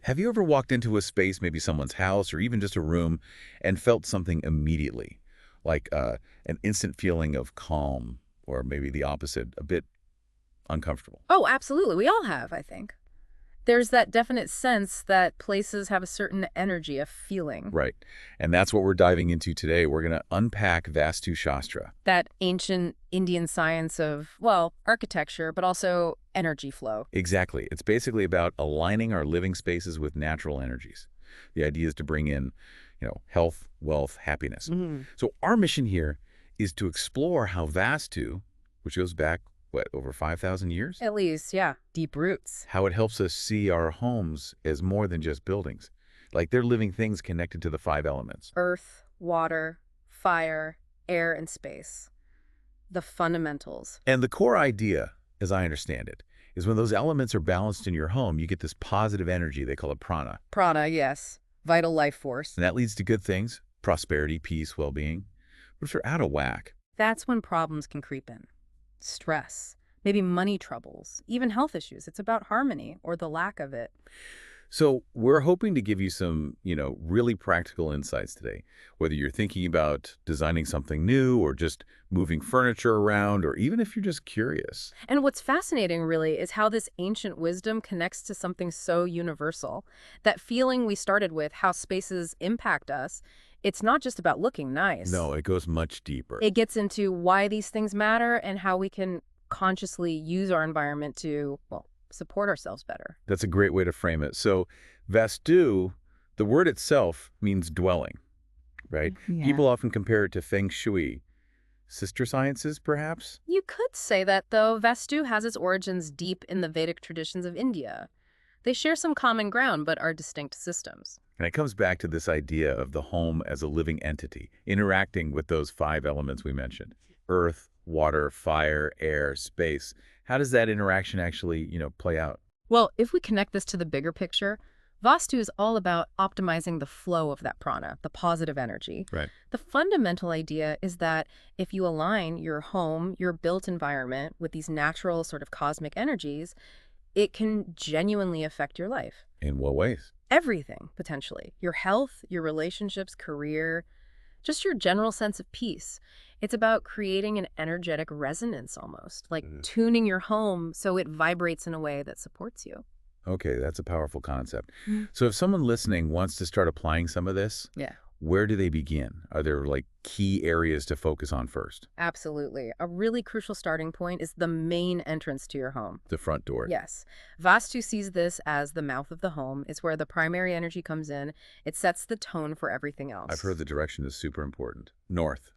Have you ever walked into a space, maybe someone's house or even just a room, and felt something immediately? Like an instant feeling of calm, or maybe the opposite, a bit uncomfortable? Oh, absolutely. We all have, I think. There's that definite sense that places have a certain energy, a feeling. Right. And that's what we're diving into today. We're going to unpack Vastu Shastra. That ancient Indian science of, well, architecture, but also energy flow. Exactly. It's basically about aligning our living spaces with natural energies. The idea is to bring in, health, wealth, happiness. Mhm. So our mission here is to explore how Vastu, which goes back, what, over 5,000 years? At least, yeah, deep roots. How it helps us see our homes as more than just buildings. Like they're living things connected to the five elements. Earth, water, fire, air, and space. The fundamentals. And the core idea, as I understand it, is when those elements are balanced in your home, you get this positive energy. They call it prana. Prana, yes. Vital life force. And that leads to good things, prosperity, peace, well-being. But if they're out of whack, That's when problems can creep in. Stress, maybe money troubles, even health issues. It's about harmony or the lack of it. so we're hoping to give you some, really practical insights today. Whether you're thinking about designing something new or just moving furniture around, or even if you're just curious. And what's fascinating, really, is how this ancient wisdom connects to something so universal. That feeling we started with, how spaces impact us, it's not just about looking nice. No, it goes much deeper. It gets into why these things matter and how we can consciously use our environment to, well, support ourselves better. That's a great way to frame it. So Vastu, the word itself means dwelling, right? Yeah. People often compare it to feng shui. Sister sciences, perhaps? You could say that, though. Vastu has its origins deep in the Vedic traditions of India. They share some common ground, but are distinct systems. And it comes back to this idea of the home as a living entity, interacting with those five elements we mentioned. Earth, water, fire, air, space. How does that interaction actually, play out? Well, if we connect this to the bigger picture, Vastu is all about optimizing the flow of that prana, the positive energy. Right. The fundamental idea is that if you align your home, your built environment with these natural sort of cosmic energies, it can genuinely affect your life. In what ways? Everything, potentially. Your health, your relationships, career, just your general sense of peace. It's about creating an energetic resonance almost, like tuning your home so it vibrates in a way that supports you. Okay, that's a powerful concept. Mm. So if someone listening wants to start applying some of this, Yeah. where do they begin? Are there key areas to focus on first? Absolutely. A really crucial starting point is the main entrance to your home. The front door. Yes. Vastu sees this as the mouth of the home. It's where the primary energy comes in. It sets the tone for everything else. I've heard the direction is super important. North,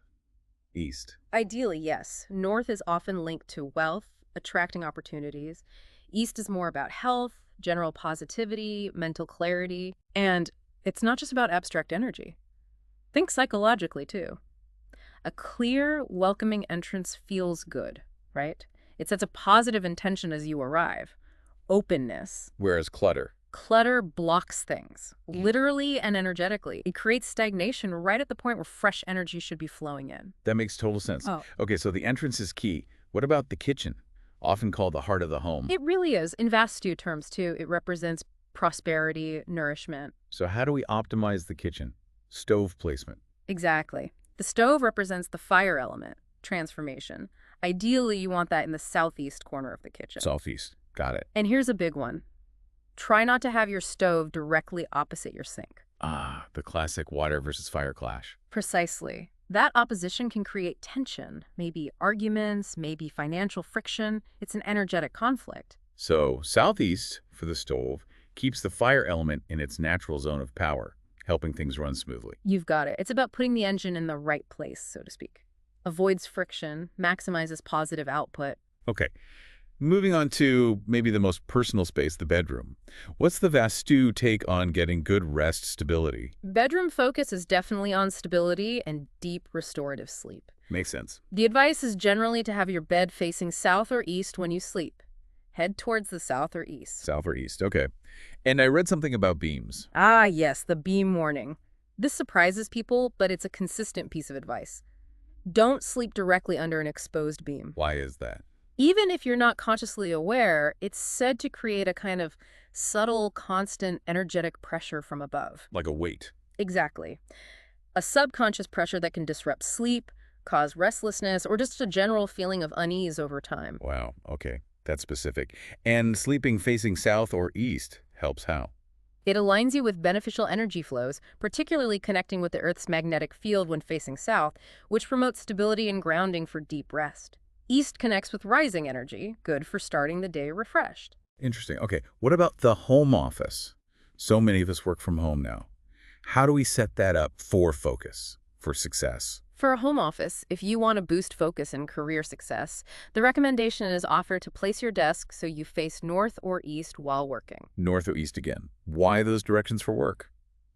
east. Ideally, yes. North is often linked to wealth, attracting opportunities. East is more about health, general positivity, mental clarity. And it's not just about abstract energy. Think psychologically, too. A clear, welcoming entrance feels good, right? It sets a positive intention as you arrive. Openness. Whereas clutter. Clutter blocks things, literally and energetically. It creates stagnation right at the point where fresh energy should be flowing in. That makes total sense. Oh. Okay, so the entrance is key. What about the kitchen? Often called the heart of the home. It really is. In Vastu terms, too, it represents prosperity, nourishment. So how do we optimize the kitchen? Stove placement. Exactly. The stove represents the fire element, transformation. Ideally, you want that in the southeast corner of the kitchen. Southeast. Got it. And here's a big one. Try not to have your stove directly opposite your sink. Ah, the classic water versus fire clash. Precisely. That opposition can create tension, maybe arguments, maybe financial friction. It's an energetic conflict. So southeast for the stove keeps the fire element in its natural zone of power, helping things run smoothly. You've got it. It's about putting the engine in the right place, so to speak. Avoids friction, maximizes positive output. Okay. Moving on to maybe the most personal space, the bedroom. What's the Vastu take on getting good rest stability? Bedroom focus is definitely on stability and deep restorative sleep. Makes sense. The advice is generally to have your bed facing south or east when you sleep. Head towards the south or east. South or east, okay. And I read something about beams. Ah, yes, the beam warning. This surprises people, but it's a consistent piece of advice. Don't sleep directly under an exposed beam. Why is that? Even if you're not consciously aware, it's said to create a kind of subtle, constant, energetic pressure from above. Like a weight. Exactly. A subconscious pressure that can disrupt sleep, cause restlessness, or just a general feeling of unease over time. Wow, okay. That's specific. And sleeping facing south or east helps how? It aligns you with beneficial energy flows, particularly connecting with the Earth's magnetic field when facing south, which promotes stability and grounding for deep rest. East connects with rising energy, good for starting the day refreshed. Interesting. Okay, what about the home office? So many of us work from home now. How do we set that up for focus, for success? For a home office, if you want to boost focus and career success, the recommendation is offered to place your desk so you face north or east while working. North or east again. Why those directions for work?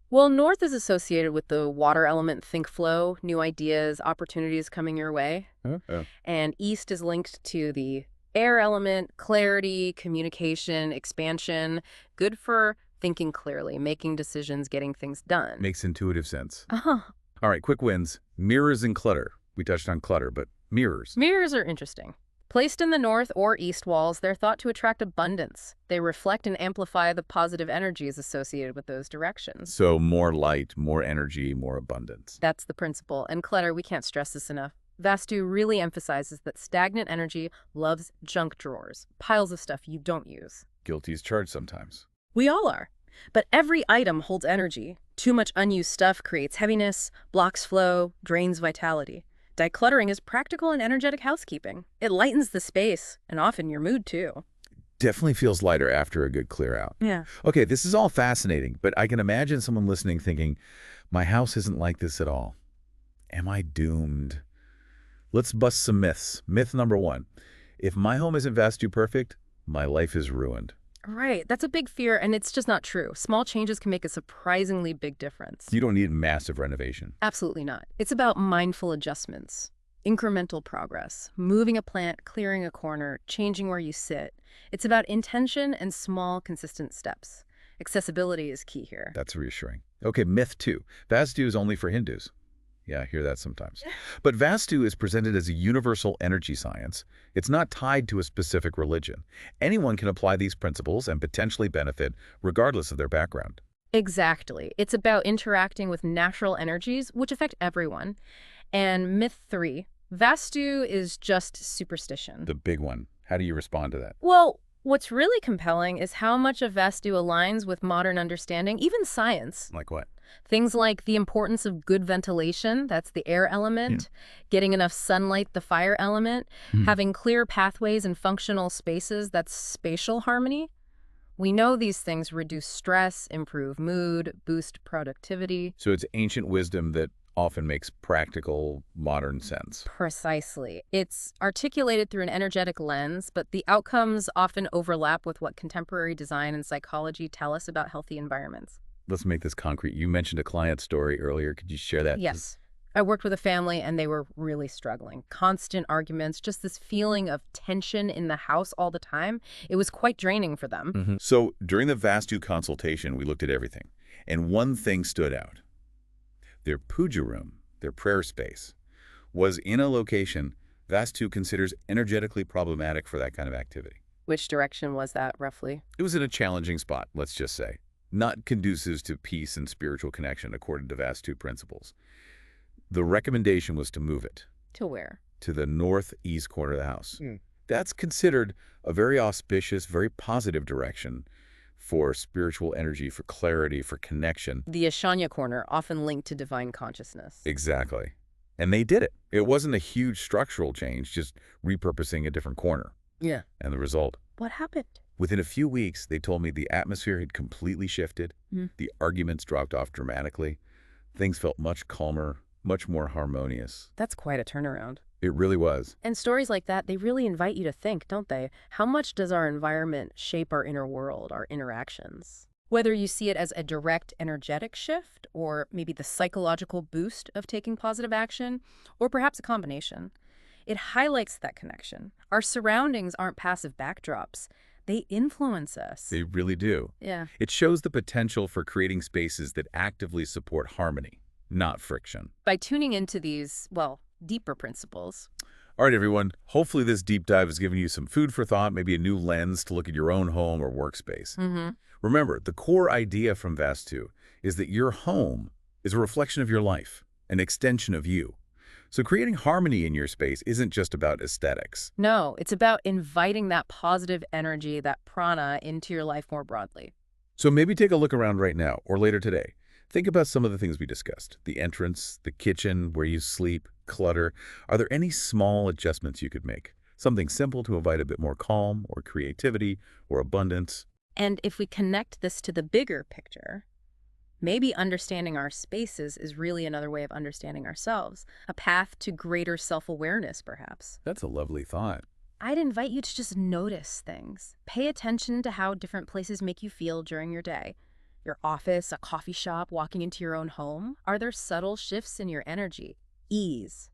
Well, north is associated with the water element, think flow, new ideas, opportunities coming your way. Oh. And east is linked to the air element, clarity, communication, expansion, good for thinking clearly, making decisions, getting things done. Makes intuitive sense. Uh-huh. All right, quick wins. Mirrors and clutter. We touched on clutter, but mirrors. Mirrors are interesting. Placed in the north or east walls, they're thought to attract abundance. They reflect and amplify the positive energies associated with those directions. So more light, more energy, more abundance. That's the principle. And clutter, we can't stress this enough. Vastu really emphasizes that stagnant energy loves junk drawers, piles of stuff you don't use. Guilty as charged sometimes. We all are. But every item holds energy. Too much unused stuff creates heaviness, blocks flow, drains vitality. Decluttering is practical and energetic housekeeping. It lightens the space, and often your mood, too. Definitely feels lighter after a good clear out. Yeah. Okay, this is all fascinating, but I can imagine someone listening thinking, my house isn't like this at all. Am I doomed? Let's bust some myths. Myth number 1. If my home isn't Vastu perfect, my life is ruined. Right. That's a big fear, and it's just not true. Small changes can make a surprisingly big difference. You don't need massive renovation. Absolutely not. It's about mindful adjustments, incremental progress, moving a plant, clearing a corner, changing where you sit. It's about intention and small, consistent steps. Accessibility is key here. That's reassuring. Okay, myth 2. Vastu is only for Hindus. Yeah, I hear that sometimes. But Vastu is presented as a universal energy science. It's not tied to a specific religion. Anyone can apply these principles and potentially benefit regardless of their background. Exactly. It's about interacting with natural energies, which affect everyone. And myth 3, Vastu is just superstition. The big one. How do you respond to that? Well, what's really compelling is how much of Vastu aligns with modern understanding, even science. Like what? Things like the importance of good ventilation, that's the air element, getting enough sunlight, the fire element, having clear pathways and functional spaces, that's spatial harmony. We know these things reduce stress, improve mood, boost productivity. So it's ancient wisdom that often makes practical, modern sense. Precisely. It's articulated through an energetic lens, but the outcomes often overlap with what contemporary design and psychology tell us about healthy environments. Let's make this concrete. You mentioned a client story earlier. Could you share that? Yes. I worked with a family and they were really struggling. Constant arguments, just this feeling of tension in the house all the time. It was quite draining for them. So during the Vastu consultation, we looked at everything. And one thing stood out. Their puja room, their prayer space, was in a location Vastu considers energetically problematic for that kind of activity. Which direction was that, roughly? It was in a challenging spot, let's just say. Not conducive to peace and spiritual connection according to Vastu principles. The recommendation was to move it. To where? To the northeast corner of the house. That's considered a very auspicious, very positive direction for spiritual energy, for clarity, for connection. The Ashanya corner, often linked to divine consciousness. Exactly. And they did it. It wasn't a huge structural change, just repurposing a different corner. Yeah. And the result? What happened? Within a few weeks, they told me the atmosphere had completely shifted. The arguments dropped off dramatically. Things felt much calmer, much more harmonious. That's quite a turnaround. It really was. And stories like that, they really invite you to think, don't they? How much does our environment shape our inner world, our interactions? Whether you see it as a direct energetic shift, or maybe the psychological boost of taking positive action, or perhaps a combination. It highlights that connection. Our surroundings aren't passive backdrops. They influence us. They really do. Yeah. It shows the potential for creating spaces that actively support harmony, not friction. By tuning into these, well, deeper principles. All right, everyone. Hopefully this deep dive has given you some food for thought, maybe a new lens to look at your own home or workspace. Remember, the core idea from Vastu is that your home is a reflection of your life, an extension of you. So creating harmony in your space isn't just about aesthetics. No, it's about inviting that positive energy, that prana, into your life more broadly. So maybe take a look around right now or later today. Think about some of the things we discussed. The entrance, the kitchen, where you sleep, clutter. Are there any small adjustments you could make? Something simple to invite a bit more calm or creativity or abundance. And if we connect this to the bigger picture, maybe understanding our spaces is really another way of understanding ourselves, a path to greater self-awareness, perhaps. That's a lovely thought. I'd invite you to just notice things. Pay attention to how different places make you feel during your day. Your office, a coffee shop, walking into your own home. Are there subtle shifts in your energy? Ease,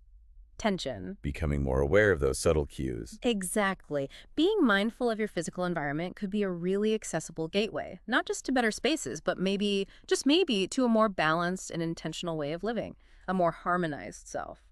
tension. Becoming more aware of those subtle cues. Exactly. Being mindful of your physical environment could be a really accessible gateway, not just to better spaces, but maybe, just maybe, to a more balanced and intentional way of living, a more harmonized self.